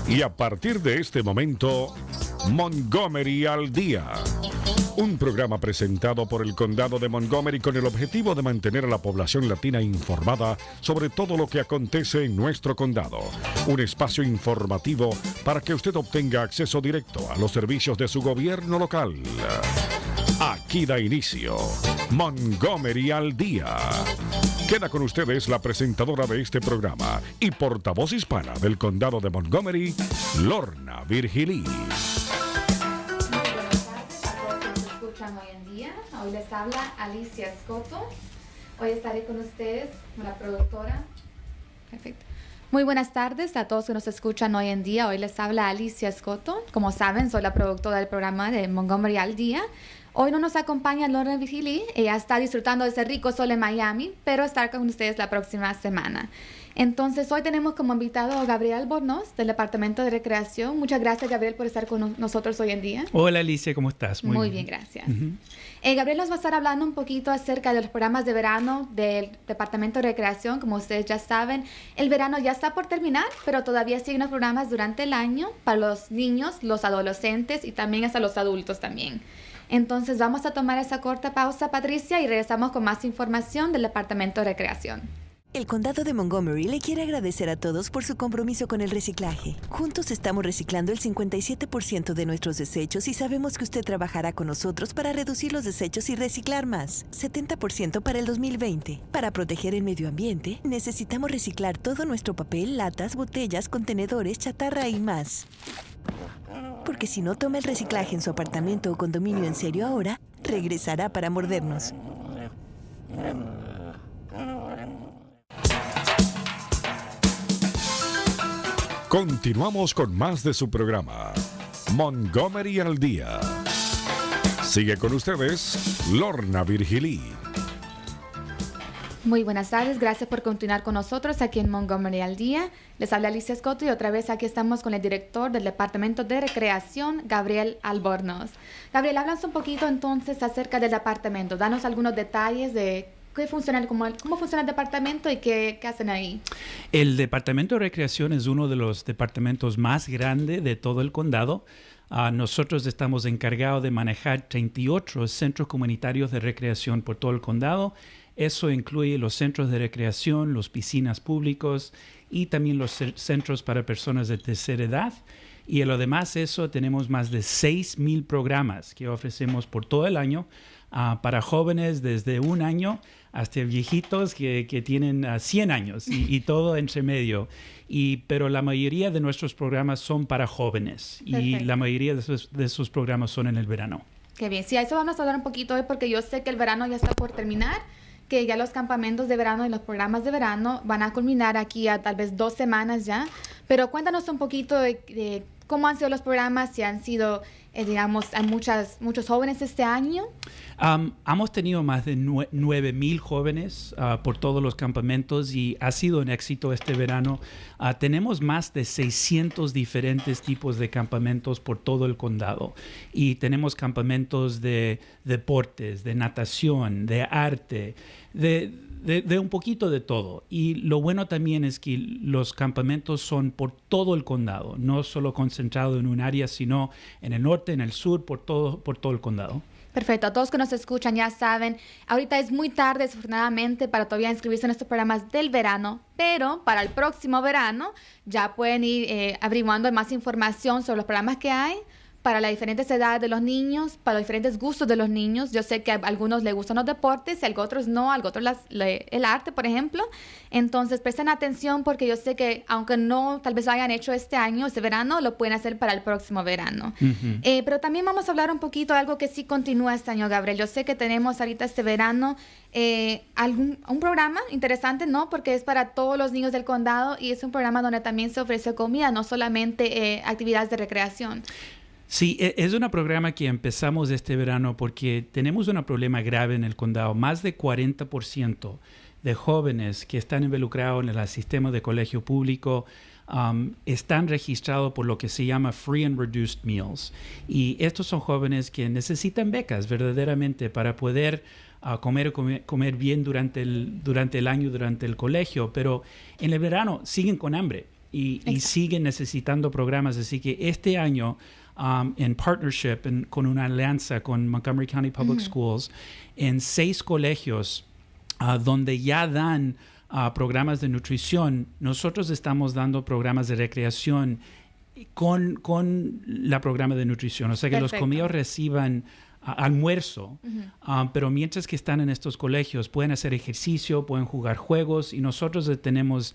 Y a partir de este momento, Montgomery al Día. Un programa presentado por el Condado de Montgomery con el objetivo de mantener a la población latina informada sobre todo lo que acontece en nuestro condado. Un espacio informativo para que usted obtenga acceso directo a los servicios de su gobierno local. Aquí da inicio Montgomery al Día. Queda con ustedes la presentadora de este programa y portavoz hispana del Condado de Montgomery, Lorna Virgilí. Hoy en día. Hoy les habla Alicia Scotto. Hoy estaré con ustedes como la productora. Perfecto. Muy buenas tardes a todos que nos escuchan hoy en día. Hoy les habla Alicia Scotto. Como saben, soy la productora del programa de Montgomery al Día. Hoy no nos acompaña Lorna Virgilí. Ella está disfrutando de ese rico sol en Miami, pero estará con ustedes la próxima semana. Entonces, hoy tenemos como invitado a Gabriel Albornoz, del Departamento de Recreación. Muchas gracias, Gabriel, por estar con nosotros hoy en día. Hola, Alicia, ¿cómo estás? Muy bien, gracias. Gabriel nos va a estar hablando un poquito acerca de los programas de verano del Departamento de Recreación. Como ustedes ya saben, el verano ya está por terminar, pero todavía siguen los programas durante el año para los niños, los adolescentes y también hasta los adultos también. Entonces, vamos a tomar esa corta pausa, Patricia, y regresamos con más información del Departamento de Recreación. El Condado de Montgomery le quiere agradecer a todos por su compromiso con el reciclaje. Juntos estamos reciclando el 57% de nuestros desechos y sabemos que usted trabajará con nosotros para reducir los desechos y reciclar más. 70% para el 2020. Para proteger el medio ambiente, necesitamos reciclar todo nuestro papel, latas, botellas, contenedores, chatarra y más. Porque si no toma el reciclaje en su apartamento o condominio en serio ahora, regresará para mordernos. Continuamos con más de su programa, Montgomery al Día. Sigue con ustedes, Lorna Virgilí. Muy buenas tardes, gracias por continuar con nosotros aquí en Montgomery al Día. Les habla Alicia Scotto y otra vez aquí estamos con el director del Departamento de Recreación, Gabriel Albornoz. Gabriel, háblanos un poquito entonces acerca del departamento. Danos algunos detalles de cómo funciona el departamento y qué hacen ahí. El Departamento de Recreación es uno de los departamentos más grandes de todo el condado. Nosotros estamos encargados de manejar 38 centros comunitarios de recreación por todo el condado. Eso incluye los centros de recreación, las piscinas públicos y también los centros para personas de tercera edad. Y en lo demás eso tenemos más de 6,000 programas que ofrecemos por todo el año para jóvenes desde 1 año hasta viejitos que tienen 100 años y todo entre medio. Pero la mayoría de nuestros programas son para jóvenes. Perfecto. Y la mayoría de esos programas son en el verano. Qué bien. Sí, a eso vamos a hablar un poquito hoy porque yo sé que el verano ya está por terminar, que ya los campamentos de verano y los programas de verano van a culminar aquí a tal vez 2 semanas ya. Pero cuéntanos un poquito de cómo han sido los programas, si han sido, digamos, hay muchos jóvenes este año. Hemos tenido más de 9,000 jóvenes por todos los campamentos y ha sido un éxito este verano. Tenemos más de 600 diferentes tipos de campamentos por todo el condado y tenemos campamentos de deportes, de natación, de arte, de un poquito de todo. Y lo bueno también es que los campamentos son por todo el condado, no solo concentrado en un área, sino en el norte, en el sur, por todo el condado. Perfecto. A todos que nos escuchan ya saben, ahorita es muy tarde, desafortunadamente, para todavía inscribirse en estos programas del verano, pero para el próximo verano ya pueden ir averiguando más información sobre los programas que hay para las diferentes edades de los niños, para los diferentes gustos de los niños. Yo sé que a algunos les gustan los deportes y a otros no, a otros el arte, por ejemplo. Entonces, presten atención porque yo sé que aunque no tal vez lo hayan hecho este año, este verano, lo pueden hacer para el próximo verano. Pero también vamos a hablar un poquito de algo que sí continúa este año, Gabriel. Yo sé que tenemos ahorita este verano un programa interesante, ¿no? Porque es para todos los niños del condado y es un programa donde también se ofrece comida, no solamente actividades de recreación. Sí, es un programa que empezamos este verano porque tenemos un problema grave en el condado. Más de 40% de jóvenes que están involucrados en el sistema de colegio público están registrados por lo que se llama Free and Reduced Meals. Y estos son jóvenes que necesitan becas verdaderamente para poder comer bien durante el año, durante el colegio, pero en el verano siguen con hambre. y siguen necesitando programas. Así que este año, en partnership, con una alianza con Montgomery County Public Schools, en 6 colegios donde ya dan programas de nutrición, nosotros estamos dando programas de recreación con la programa de nutrición. O sea que Perfecto. los comidos reciban almuerzo, pero mientras que están en estos colegios pueden hacer ejercicio, pueden jugar juegos, y nosotros tenemos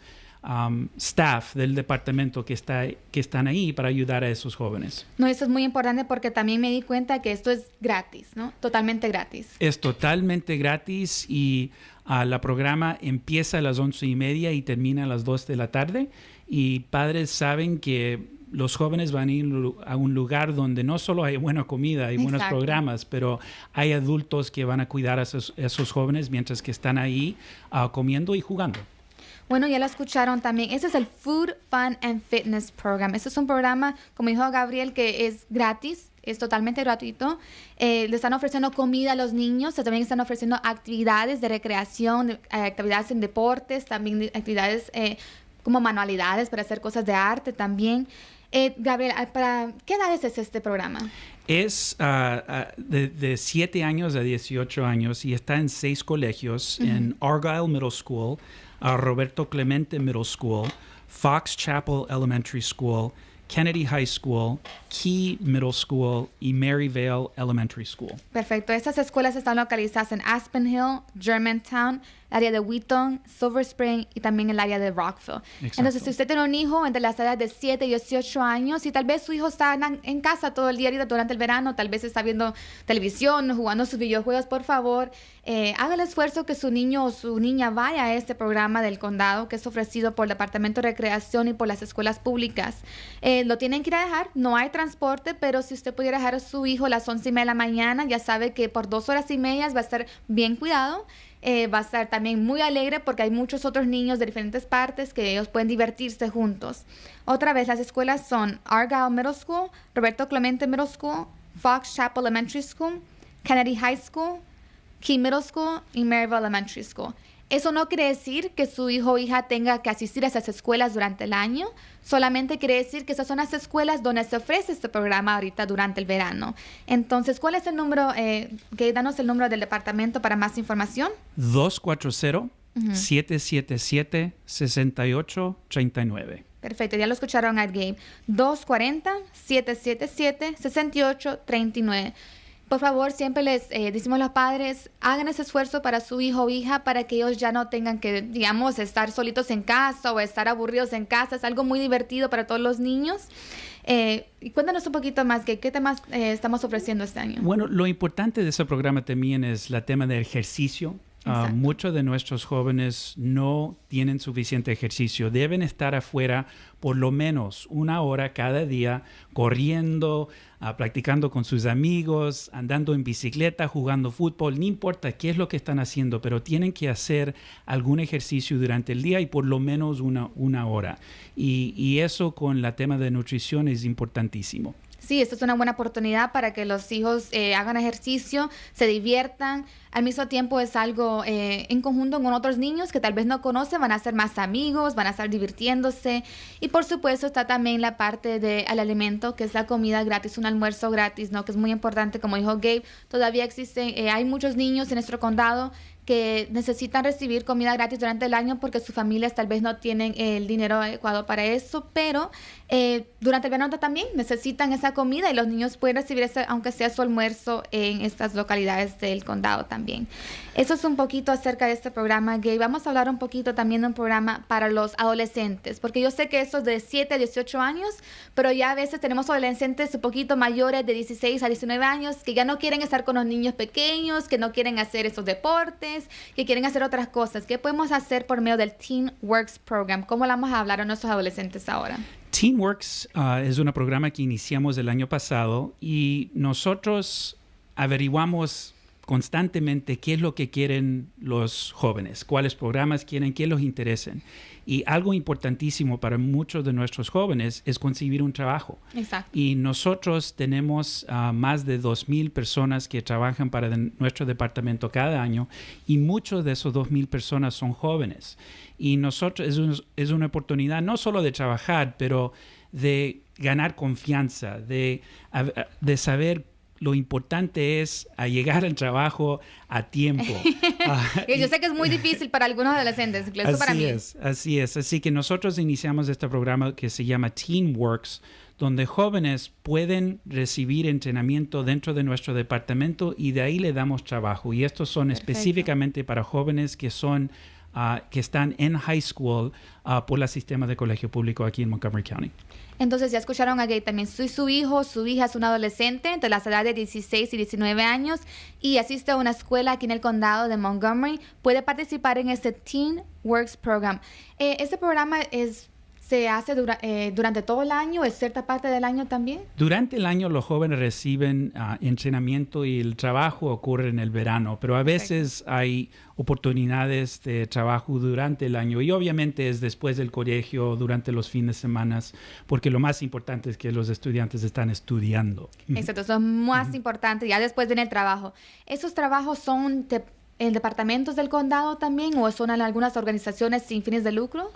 staff del departamento que están ahí para ayudar a esos jóvenes. No, eso es muy importante porque también me di cuenta que esto es gratis, ¿no? Totalmente gratis. Es totalmente gratis y la programa empieza a las 11:30 y termina a las 2 de la tarde, y padres saben que los jóvenes van a ir a un lugar donde no solo hay buena comida, hay buenos Exacto. programas, pero hay adultos que van a cuidar a esos jóvenes mientras que están ahí comiendo y jugando. Bueno, ya lo escucharon también. Ese es el Food, Fun and Fitness Program. Este es un programa, como dijo Gabriel, que es gratis, es totalmente gratuito. Le están ofreciendo comida a los niños, también están ofreciendo actividades de recreación, actividades en deportes, también actividades como manualidades para hacer cosas de arte también. Gabriel, ¿para qué edades es este programa? Es de 7 años a 18 años y está en 6 colegios, en Argyle Middle School, Roberto Clemente Middle School, Fox Chapel Elementary School, Kennedy High School, Key Middle School y Maryvale Elementary School. Perfecto. Estas escuelas están localizadas en Aspen Hill, Germantown, el área de Wheaton, Silver Spring y también el área de Rockville. Exacto. Entonces, si usted tiene un hijo entre las edades de 7 y 18 años y tal vez su hijo está en casa todo el día durante el verano, tal vez está viendo televisión, jugando sus videojuegos, por favor, haga el esfuerzo que su niño o su niña vaya a este programa del condado que es ofrecido por el Departamento de Recreación y por las escuelas públicas. Lo tienen que ir a dejar, no hay transporte, pero si usted pudiera dejar a su hijo a las 11:30 de la mañana, ya sabe que por 2 horas y media va a estar bien cuidado. Va a estar también muy alegre porque hay muchos otros niños de diferentes partes que ellos pueden divertirse juntos. Otra vez, las escuelas son Argyle Middle School, Roberto Clemente Middle School, Fox Chapel Elementary School, Kennedy High School, Key Middle School y Maryville Elementary School. Eso no quiere decir que su hijo o hija tenga que asistir a esas escuelas durante el año, solamente quiere decir que esas son las escuelas donde se ofrece este programa ahorita durante el verano. Entonces, ¿cuál es el número? Danos el número del departamento para más información. 240-777-6839. Perfecto, ya lo escucharon a Gabe. 240-777-6839. Por favor, siempre les decimos a los padres, hagan ese esfuerzo para su hijo o hija para que ellos ya no tengan que, digamos, estar solitos en casa o estar aburridos en casa. Es algo muy divertido para todos los niños. Y cuéntanos un poquito más, ¿qué temas estamos ofreciendo este año? Bueno, lo importante de ese programa también es el tema del ejercicio. Muchos de nuestros jóvenes no tienen suficiente ejercicio. Deben estar afuera por lo menos 1 hora cada día, corriendo, practicando con sus amigos, andando en bicicleta, jugando fútbol. No importa qué es lo que están haciendo, pero tienen que hacer algún ejercicio durante el día y por lo menos una hora. Y eso con el tema de nutrición es importantísimo. Sí, esto es una buena oportunidad para que los hijos hagan ejercicio, se diviertan. Al mismo tiempo es algo en conjunto con otros niños que tal vez no conocen, van a ser más amigos, van a estar divirtiéndose. Y por supuesto está también la parte del alimento, que es la comida gratis, un almuerzo gratis, ¿no? Que es muy importante, como dijo Gabe. Todavía existen, hay muchos niños en nuestro condado que necesitan recibir comida gratis durante el año porque sus familias tal vez no tienen el dinero adecuado para eso, pero durante el verano también necesitan esa comida y los niños pueden recibir ese, aunque sea su almuerzo, en estas localidades del condado también. Eso es un poquito acerca de este programa, Gabe. Vamos a hablar un poquito también de un programa para los adolescentes, porque yo sé que eso es de 7 a 18 años, pero ya a veces tenemos adolescentes un poquito mayores de 16 a 19 años que ya no quieren estar con los niños pequeños, que no quieren hacer esos deportes, que quieren hacer otras cosas. ¿Qué podemos hacer por medio del Teen Works Program? ¿Cómo le vamos a hablar a nuestros adolescentes ahora? TeenWorks es un programa que iniciamos el año pasado y nosotros averiguamos constantemente qué es lo que quieren los jóvenes, cuáles programas quieren, qué los interesan. Y algo importantísimo para muchos de nuestros jóvenes es conseguir un trabajo. Exacto. Y nosotros tenemos más de 2,000 personas que trabajan para nuestro departamento cada año, y muchos de esos 2,000 personas son jóvenes. Y nosotros es una oportunidad no solo de trabajar, pero de ganar confianza, de saber lo importante es llegar al trabajo a tiempo. Yo sé que es muy difícil para algunos adolescentes, incluso para mí. Así es. Así que nosotros iniciamos este programa que se llama TeenWorks, donde jóvenes pueden recibir entrenamiento dentro de nuestro departamento y de ahí le damos trabajo. Y estos son específicamente para jóvenes que están en high school por el sistema de colegio público aquí en Montgomery County. Entonces ya escucharon a Gabe también. Soy su hijo, su hija es un adolescente entre las edades de 16 y 19 años y asiste a una escuela aquí en el condado de Montgomery. Puede participar en este Teen Works Program. Este programa se hace durante todo el año, ¿es cierta parte del año también? Durante el año los jóvenes reciben entrenamiento y el trabajo ocurre en el verano, pero a veces hay oportunidades de trabajo durante el año y obviamente es después del colegio, durante los fines de semana, porque lo más importante es que los estudiantes están estudiando. Exacto, eso es más importante, ya después viene el trabajo. ¿Esos trabajos son en departamentos del condado también o son en algunas organizaciones sin fines de lucro?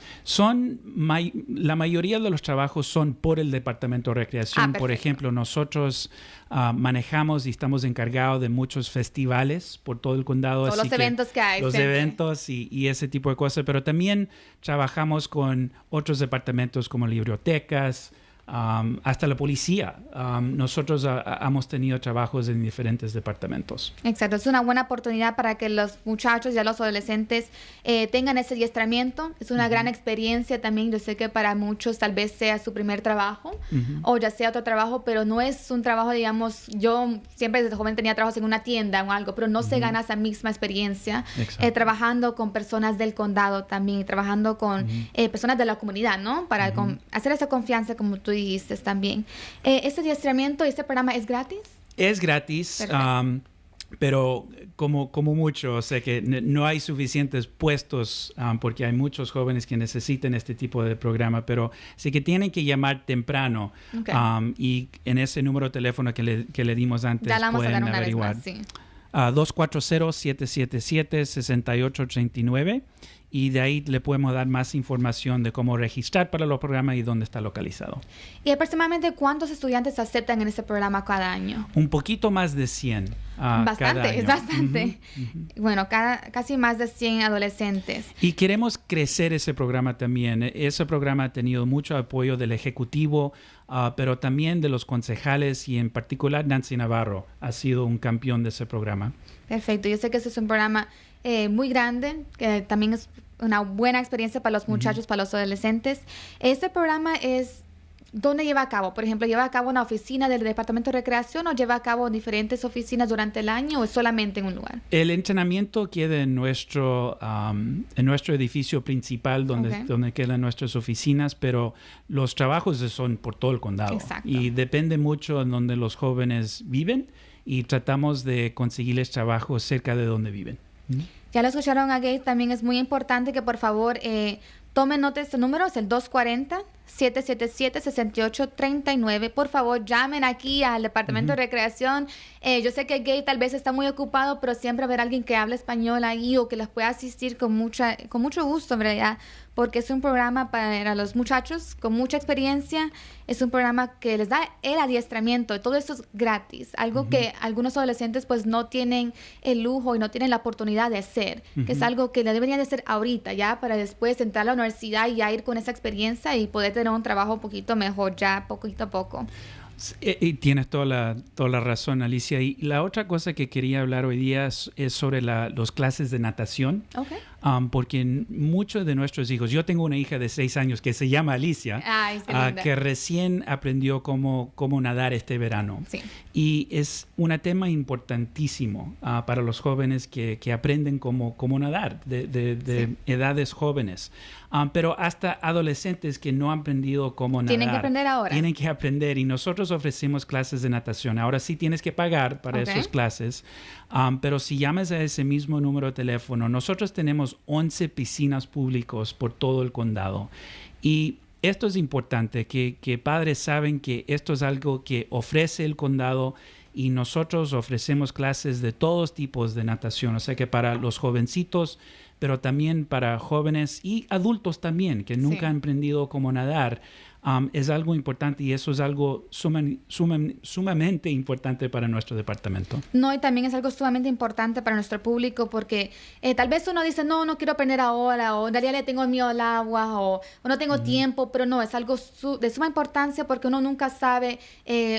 La mayoría de los trabajos son por el Departamento de Recreación. Por ejemplo, nosotros manejamos y estamos encargados de muchos festivales por todo el condado. Todos los eventos que hay. Los eventos y ese tipo de cosas, pero también trabajamos con otros departamentos como bibliotecas, hasta la policía. Nosotros hemos tenido trabajos en diferentes departamentos. Exacto, es una buena oportunidad para que los muchachos y los adolescentes tengan ese adiestramiento. Es una gran experiencia también. Yo sé que para muchos tal vez sea su primer trabajo o ya sea otro trabajo, pero no es un trabajo, digamos, yo siempre desde joven tenía trabajos en una tienda o algo, pero no se gana esa misma experiencia trabajando con personas del condado también, trabajando con personas de la comunidad, ¿no? Para hacer esa confianza, como tú dijiste también. ¿Este adiestramiento y este programa es gratis? Es gratis, pero como mucho, o sea que no hay suficientes puestos porque hay muchos jóvenes que necesitan este tipo de programa, pero sí que tienen que llamar temprano y en ese número de teléfono que le dimos antes pueden averiguar. 240-777-6839 y de ahí le podemos dar más información de cómo registrar para los programas y dónde está localizado. ¿Y aproximadamente cuántos estudiantes aceptan en este programa cada año? Un poquito más de 100 cada año. Es bastante. Bueno, casi más de 100 adolescentes. Y queremos crecer ese programa también. Ese programa ha tenido mucho apoyo del Ejecutivo, pero también de los concejales y en particular Nancy Navarro ha sido un campeón de ese programa. Perfecto. Yo sé que ese es un programa muy grande, que también es una buena experiencia para los muchachos, para los adolescentes. Este programa es, ¿dónde lleva a cabo? Por ejemplo, ¿lleva a cabo una oficina del Departamento de Recreación o lleva a cabo diferentes oficinas durante el año o es solamente en un lugar? El entrenamiento queda en nuestro edificio principal donde quedan nuestras oficinas, pero los trabajos son por todo el condado. Exacto. Y depende mucho en donde los jóvenes viven y tratamos de conseguirles trabajo cerca de donde viven. Ya lo escucharon a Gabe, también es muy importante que por favor tomen nota de este número, es el 240-777-6839. Por favor, llamen aquí al Departamento de Recreación. Yo sé que Gabe tal vez está muy ocupado, pero siempre habrá alguien que hable español ahí o que les pueda asistir con mucho gusto, en realidad, porque es un programa para los muchachos con mucha experiencia. Es un programa que les da el adiestramiento. Todo esto es gratis, algo que algunos adolescentes pues no tienen el lujo y no tienen la oportunidad de hacer, que es algo que deberían de hacer ahorita, ya, para después entrar a la universidad y ya ir con esa experiencia y poder tener un trabajo un poquito mejor ya, poquito a poco. Y tienes toda la razón, Alicia. Y la otra cosa que quería hablar hoy día es sobre las clases de natación. Okay. Porque muchos de nuestros hijos, yo tengo una hija de 6 años que se llama Alicia, que recién aprendió cómo nadar este verano. Sí. Y es un tema importantísimo para los jóvenes que aprenden cómo nadar de edades jóvenes. pero hasta adolescentes que no han aprendido cómo nadar. Tienen que aprender ahora. Tienen que aprender y nosotros ofrecemos clases de natación. Ahora sí tienes que pagar para esas clases, pero si llamas a ese mismo número de teléfono, nosotros tenemos 11 piscinas públicas por todo el condado. Y esto es importante, que padres saben que esto es algo que ofrece el condado y nosotros ofrecemos clases de todos tipos de natación. O sea que para los jovencitos, pero también para jóvenes y adultos también, que nunca han aprendido cómo nadar, es algo importante y eso es algo sumamente importante para nuestro departamento. No, y también es algo sumamente importante para nuestro público porque tal vez uno dice, no quiero aprender ahora, o en realidad le tengo miedo al agua, o no tengo tiempo, pero no, es algo de suma importancia porque uno nunca sabe,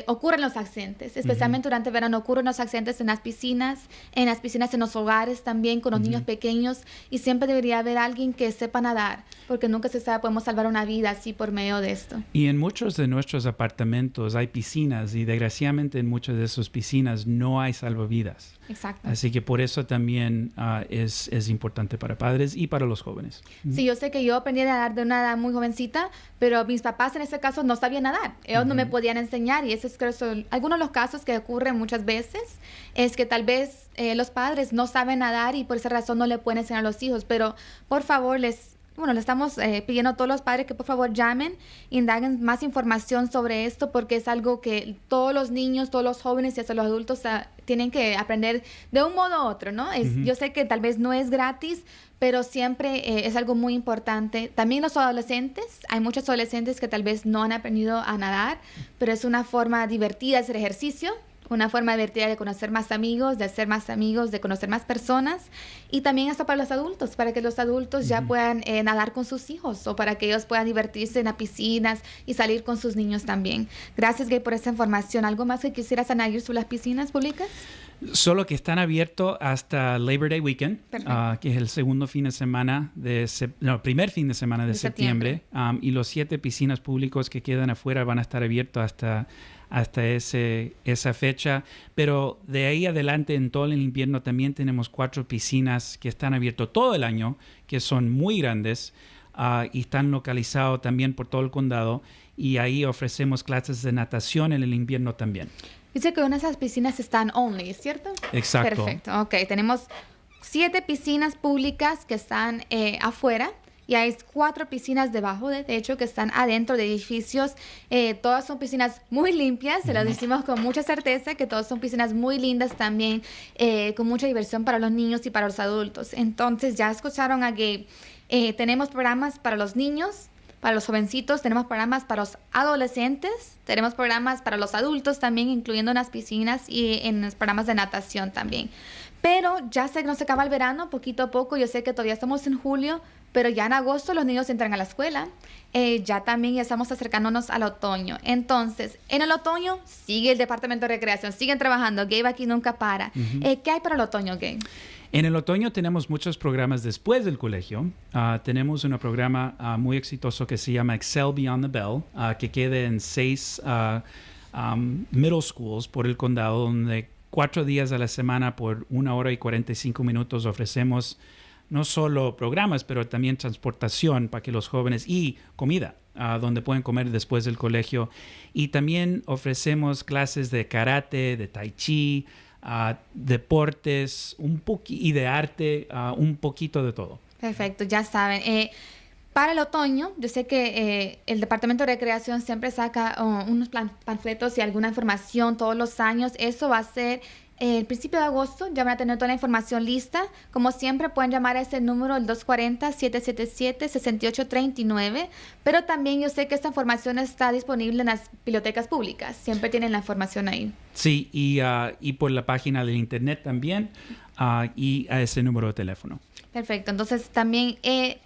ocurren los accidentes, especialmente durante el verano ocurren los accidentes en las piscinas en los hogares también, con los niños pequeños, y siempre debería haber alguien que sepa nadar, porque nunca se sabe, podemos salvar una vida así por medio de esto. Y en muchos de nuestros apartamentos hay piscinas y desgraciadamente en muchas de esas piscinas no hay salvavidas. Exacto. Así que por eso también es importante para padres y para los jóvenes. Sí, yo sé que yo aprendí a nadar de una edad muy jovencita, pero mis papás en este caso no sabían nadar. Ellos no me podían enseñar y ese es creo son algunos de los casos que ocurren muchas veces, es que tal vez los padres no saben nadar y por esa razón no le pueden enseñar a los hijos, pero por favor le estamos pidiendo a todos los padres que por favor llamen, indaguen más información sobre esto porque es algo que todos los niños, todos los jóvenes y hasta los adultos tienen que aprender de un modo u otro, ¿no? Yo sé que tal vez no es gratis, pero siempre es algo muy importante. También los adolescentes, hay muchos adolescentes que tal vez no han aprendido a nadar, pero es una forma divertida de hacer ejercicio, una forma divertida de conocer más amigos, de hacer más amigos, de conocer más personas y también hasta para los adultos, para que los adultos ya puedan nadar con sus hijos o para que ellos puedan divertirse en las piscinas y salir con sus niños también. Gracias, Gabe, por esa información. ¿Algo más que quisieras añadir sobre las piscinas públicas? Solo que están abiertos hasta Labor Day Weekend, que es el segundo fin de semana primer fin de semana de septiembre. Y los 7 piscinas públicas que quedan afuera van a estar abiertos hasta esa fecha, pero de ahí adelante en todo el invierno también tenemos 4 piscinas que están abiertas todo el año, que son muy grandes y están localizados también por todo el condado y ahí ofrecemos clases de natación en el invierno también. Dice que una de esas piscinas están only, ¿cierto? Exacto. Perfecto, ok. Tenemos 7 piscinas públicas que están afuera. Y hay 4 piscinas debajo de techo que están adentro de edificios. Todas son piscinas muy limpias, se lo decimos con mucha certeza, que todas son piscinas muy lindas también, con mucha diversión para los niños y para los adultos. Entonces, ya escucharon a Gabe. Tenemos programas para los niños, para los jovencitos, tenemos programas para los adolescentes, tenemos programas para los adultos también, incluyendo en las piscinas y en los programas de natación también. Pero ya sé que nos acaba el verano, poquito a poco. Yo sé que todavía estamos en julio, pero ya en agosto los niños entran a la escuela. Ya estamos acercándonos al otoño. Entonces, en el otoño sigue el Departamento de Recreación, siguen trabajando. Gabe aquí nunca para. ¿Qué hay para el otoño, Gabe? En el otoño tenemos muchos programas después del colegio. Tenemos un programa muy exitoso que se llama Excel Beyond the Bell, que queda en 6 middle schools por el condado, donde 4 días a la semana por 1 hora y 45 minutos ofrecemos no solo programas, pero también transportación para que los jóvenes y comida, donde pueden comer después del colegio. Y también ofrecemos clases de karate, de tai chi, deportes y de arte, un poquito de todo. Perfecto, ya saben. Para el otoño, yo sé que el Departamento de Recreación siempre saca unos panfletos y alguna información todos los años. Eso va a ser el principio de agosto. Ya van a tener toda la información lista. Como siempre, pueden llamar a ese número, el 240-777-6839. Pero también yo sé que esta información está disponible en las bibliotecas públicas. Siempre tienen la información ahí. Sí, y por la página del internet también, y a ese número de teléfono. Perfecto. Entonces, también,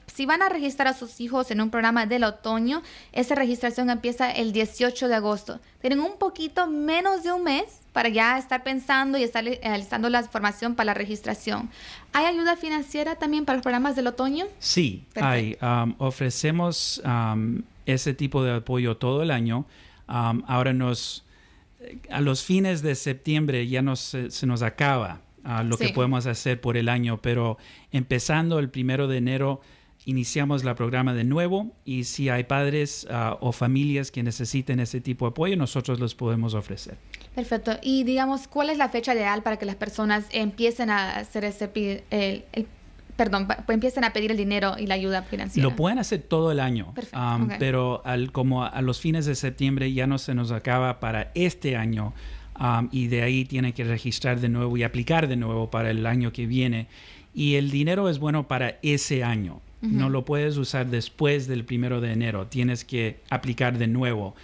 si van a registrar a sus hijos en un programa del otoño, esa registración empieza el 18 de agosto. Tienen un poquito menos de un mes para ya estar pensando y estar listando la información para la registración. ¿Hay ayuda financiera también para los programas del otoño? Sí, perfecto. hay. Ofrecemos ese tipo de apoyo todo el año. Ahora a los fines de septiembre ya se nos acaba lo que podemos hacer por el año, pero empezando el 1 de enero iniciamos el programa de nuevo y si hay padres o familias que necesiten ese tipo de apoyo, nosotros los podemos ofrecer. Perfecto. Y digamos, ¿cuál es la fecha ideal para que las personas empiecen a hacer empiecen a pedir el dinero y la ayuda financiera? Lo pueden hacer todo el año, Okay. pero como a los fines de septiembre ya no se nos acaba para este año y de ahí tienen que registrar de nuevo y aplicar de nuevo para el año que viene. Y el dinero es bueno para ese año. No lo puedes usar después del 1 de enero. Tienes que aplicar de nuevo.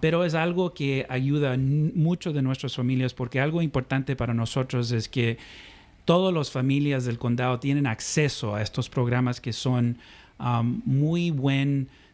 Pero es algo que ayuda mucho de nuestras familias porque algo importante para nosotros es que todas las familias del condado tienen acceso a estos programas que son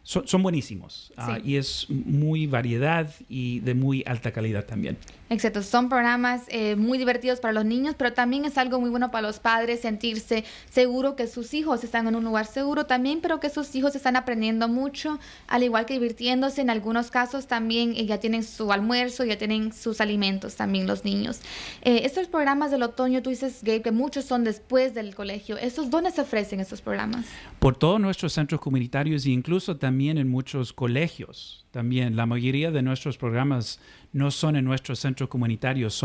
son buenísimos. Sí. Y es muy variedad y de muy alta calidad también. Exacto, son programas muy divertidos para los niños, pero también es algo muy bueno para los padres sentirse seguro que sus hijos están en un lugar seguro también, pero que sus hijos están aprendiendo mucho, al igual que divirtiéndose. En algunos casos también ya tienen su almuerzo, ya tienen sus alimentos también los niños. Estos programas del otoño, tú dices, Gabe, que muchos son después del colegio. ¿Dónde se ofrecen estos programas? Por todos nuestros centros comunitarios e incluso también en muchos colegios. También la mayoría de nuestros programas no son en nuestros centros comunitarios,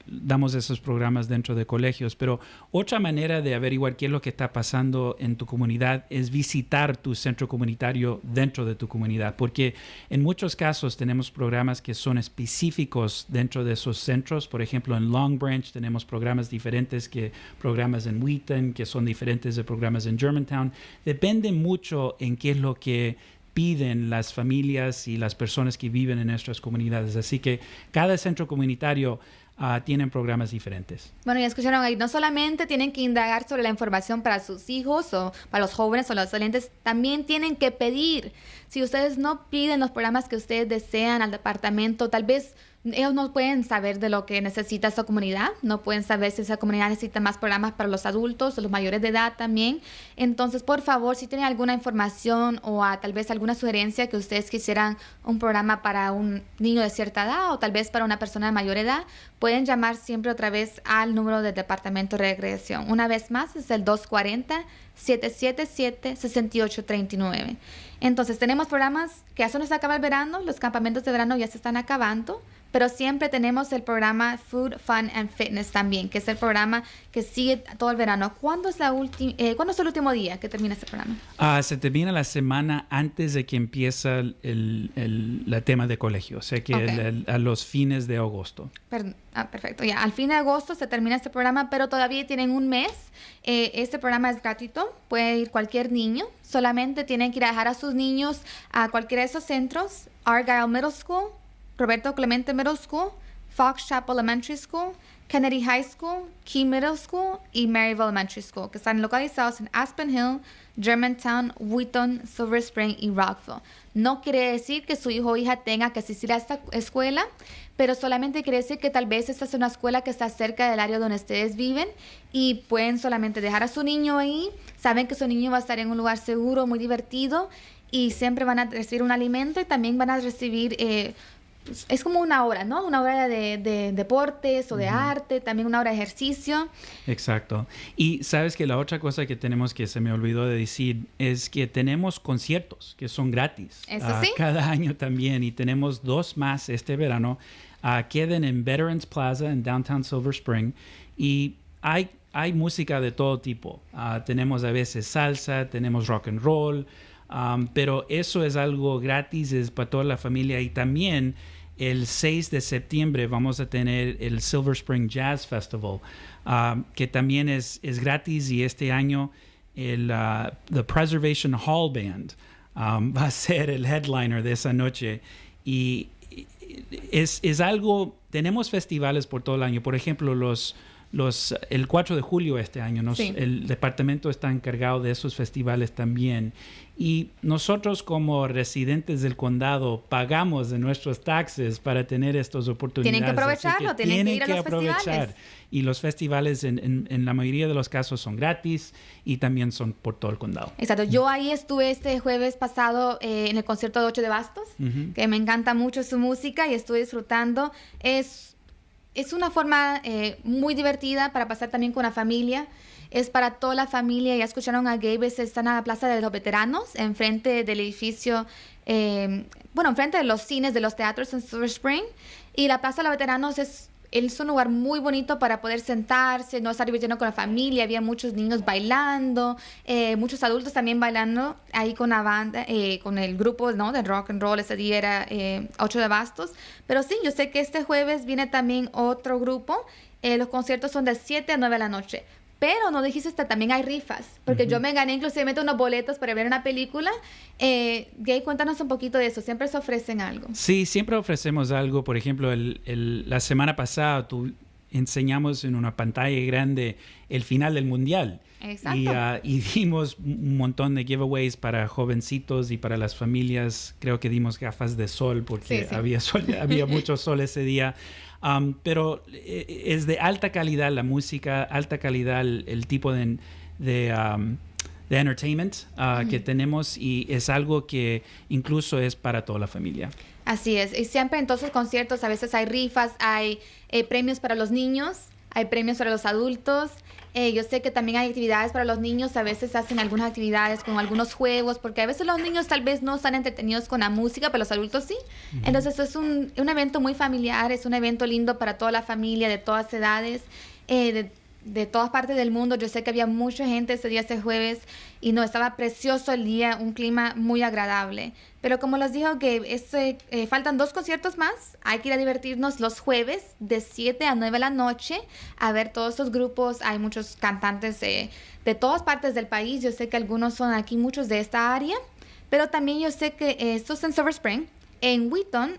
damos esos programas dentro de colegios, pero otra manera de averiguar qué es lo que está pasando en tu comunidad es visitar tu centro comunitario dentro de tu comunidad, porque en muchos casos tenemos programas que son específicos dentro de esos centros. Por ejemplo, en Long Branch tenemos programas diferentes que programas en Wheaton, que son diferentes de programas en Germantown. Depende mucho en qué es lo que piden las familias y las personas que viven en nuestras comunidades. Así que cada centro comunitario tienen programas diferentes. Bueno, ya escucharon ahí, no solamente tienen que indagar sobre la información para sus hijos o para los jóvenes o los adolescentes, también tienen que pedir. Si ustedes no piden los programas que ustedes desean al departamento, tal vez ellos no pueden saber de lo que necesita esa comunidad, no pueden saber si esa comunidad necesita más programas para los adultos o los mayores de edad también. Entonces, por favor, si tienen alguna información o tal vez alguna sugerencia que ustedes quisieran un programa para un niño de cierta edad o tal vez para una persona de mayor edad, pueden llamar siempre otra vez al número del Departamento de Recreación. Una vez más, es el 240-777-6839. Entonces, tenemos programas que ya se nos acaba el verano, los campamentos de verano ya se están acabando, pero siempre tenemos el programa Food, Fun and Fitness también, que es el programa que sigue todo el verano. ¿Cuándo es el último día que termina este programa? Se termina la semana antes de que empieza el tema de colegio, o sea que Okay. a los fines de agosto. Perfecto. Ya, al fin de agosto se termina este programa, pero todavía tienen un mes. Este programa es gratuito, puede ir cualquier niño. Solamente tienen que ir a dejar a sus niños a cualquiera de esos centros: Argyle Middle School, Roberto Clemente Middle School, Fox Chapel Elementary School, Kennedy High School, Key Middle School y Maryville Elementary School, que están localizados en Aspen Hill, Germantown, Wheaton, Silver Spring y Rockville. No quiere decir que su hijo o hija tenga que asistir a esta escuela, pero solamente quiere decir que tal vez esta es una escuela que está cerca del área donde ustedes viven y pueden solamente dejar a su niño ahí. Saben que su niño va a estar en un lugar seguro, muy divertido, y siempre van a recibir un alimento y también van a recibir... es como una hora, ¿no? Una hora de deportes o de arte, también una hora de ejercicio. Exacto. Y sabes que la otra cosa que tenemos que se me olvidó de decir es que tenemos conciertos que son gratis. ¿Eso sí? Cada año también. Y tenemos 2 más este verano. Quedan en Veterans Plaza en Downtown Silver Spring. Y hay música de todo tipo. Tenemos a veces salsa, tenemos rock and roll. Pero eso es algo gratis, es para toda la familia. Y también el 6 de septiembre vamos a tener el Silver Spring Jazz Festival, que también es gratis, y este año The Preservation Hall Band va a ser el headliner de esa noche. Y es algo, tenemos festivales por todo el año. Por ejemplo, el 4 de julio este año, Sí. El departamento está encargado de esos festivales también. Y nosotros como residentes del condado pagamos de nuestros taxes para tener estas oportunidades. Tienen que aprovecharlo, Así que tienen que ir a los aprovechar. festivales. Y los festivales en la mayoría de los casos son gratis y también son por todo el condado. Exacto. Yo ahí estuve este jueves pasado en el concierto de Ocho de Bastos, que me encanta mucho su música y estuve disfrutando. Es una forma muy divertida para pasar también con la familia. es para toda la familia. Ya escucharon a Gabe, están a la Plaza de los Veteranos, enfrente del edificio, enfrente de los cines, de los teatros en Silver Spring. Y la Plaza de los Veteranos es un lugar muy bonito para poder sentarse, no estar divirtiendo con la familia. Había muchos niños bailando, muchos adultos también bailando ahí con la banda, con el grupo, ¿no?, de rock and roll. Ese día era 8 de Bastos. Pero sí, yo sé que este jueves viene también otro grupo. Los conciertos son de 7 a 9 de la noche. Pero no dijiste que también hay rifas, porque yo me gané inclusive unos boletos para ver una película. Gay, cuéntanos un poquito de eso. ¿Siempre se ofrecen algo? Sí, siempre ofrecemos algo. Por ejemplo, la semana pasada enseñamos en una pantalla grande el final del Mundial. Exacto. Y dimos un montón de giveaways para jovencitos y para las familias. Creo que dimos gafas de sol porque sí. había mucho sol ese día. Pero es de alta calidad la música, alta calidad el tipo de entertainment que tenemos, y es algo que incluso es para toda la familia. Así es. Y siempre en todos los conciertos a veces hay rifas, hay premios para los niños, hay premios para los adultos. Yo sé que también hay actividades para los niños. A veces hacen algunas actividades con algunos juegos, porque a veces los niños tal vez no están entretenidos con la música, pero los adultos sí. Entonces es un evento muy familiar, es un evento lindo para toda la familia, de todas edades, de todas partes del mundo. Yo sé que había mucha gente ese día, ese jueves, y no, estaba precioso el día, un clima muy agradable. Pero como les digo, que faltan 2 conciertos más. Hay que ir a divertirnos los jueves de 7 a 9 de la noche a ver todos estos grupos. Hay muchos cantantes de todas partes del país. Yo sé que algunos son aquí, muchos de esta área, pero también yo sé que estos en Silver Spring, en Wheaton,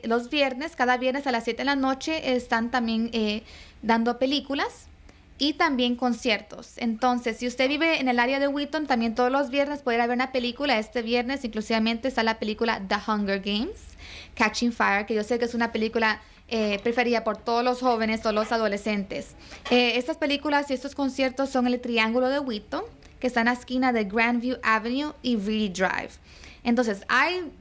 los viernes, cada viernes a las 7 de la noche están también dando películas y también conciertos. Entonces, si usted vive en el área de Wheaton, también todos los viernes puede ir a ver una película. Este viernes inclusivamente está la película The Hunger Games, Catching Fire, que yo sé que es una película preferida por todos los jóvenes, todos los adolescentes. Estas películas y estos conciertos son en el Triángulo de Wheaton, que está en la esquina de Grandview Avenue y Reedy Drive. Entonces, hay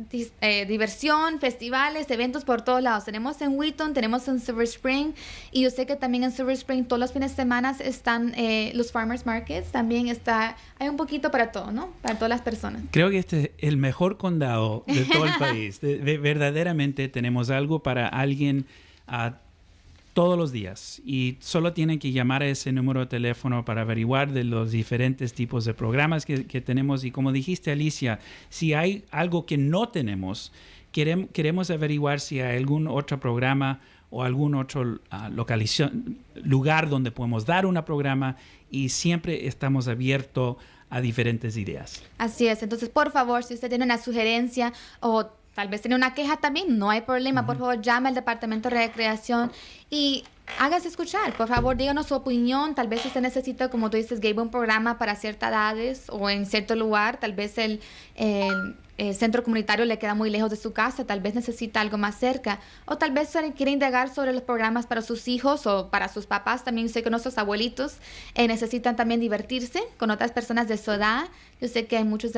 diversión, festivales, eventos por todos lados. Tenemos en Wheaton, tenemos en Silver Spring, y yo sé que también en Silver Spring todos los fines de semana están los Farmers Markets. También hay un poquito para todo, ¿no? Para todas las personas. Creo que este es el mejor condado de todo el país. Verdaderamente tenemos algo para alguien todos los días, y solo tienen que llamar a ese número de teléfono para averiguar de los diferentes tipos de programas que tenemos. Y como dijiste, Alicia, si hay algo que no tenemos, queremos averiguar si hay algún otro programa o algún otro lugar donde podemos dar un programa, y siempre estamos abiertos a diferentes ideas. Así es. Entonces, por favor, si usted tiene una sugerencia o tal vez tiene una queja también, no hay problema. Por favor, llame al Departamento de Recreación y hágase escuchar. Por favor, díganos su opinión. Tal vez usted necesita, como tú dices, Gabe, un programa para ciertas edades o en cierto lugar. Tal vez el centro comunitario le queda muy lejos de su casa. Tal vez necesita algo más cerca. O tal vez quiere indagar sobre los programas para sus hijos o para sus papás. También sé que nuestros abuelitos necesitan también divertirse con otras personas de su edad. Yo sé que hay muchos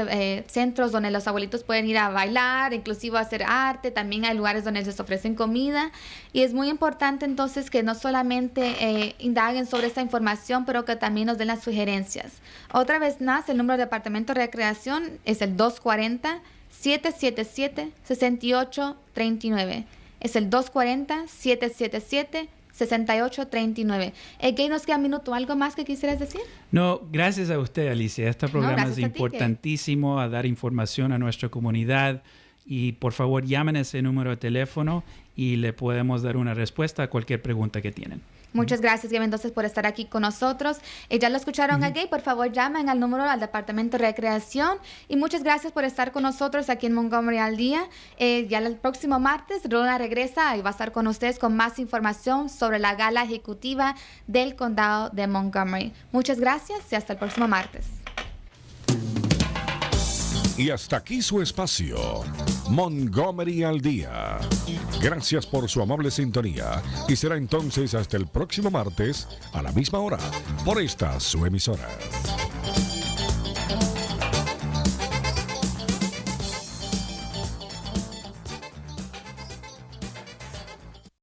centros donde los abuelitos pueden ir a bailar, inclusive a hacer arte. También hay lugares donde les ofrecen comida. Y es muy importante entonces que no solamente indaguen sobre esta información, pero que también nos den las sugerencias. Otra vez más, el número del Departamento de Recreación es el 240-777-6839. Es el 240-777-6839. Gay, nos queda un minuto. ¿Algo más que quisieras decir? No, gracias a usted, Alicia. Este programa es importantísimo a dar información a nuestra comunidad. Y por favor, llamen a ese número de teléfono y le podemos dar una respuesta a cualquier pregunta que tienen. Muchas gracias, Gabe, entonces, por estar aquí con nosotros. Ya lo escucharon a Gabe. Por favor, llamen al número al Departamento de Recreación. Y muchas gracias por estar con nosotros aquí en Montgomery al Día. Ya el próximo martes, Rona regresa y va a estar con ustedes con más información sobre la gala ejecutiva del Condado de Montgomery. Muchas gracias y hasta el próximo martes. Y hasta aquí su espacio, Montgomery al Día. Gracias por su amable sintonía y será entonces hasta el próximo martes a la misma hora por esta su emisora.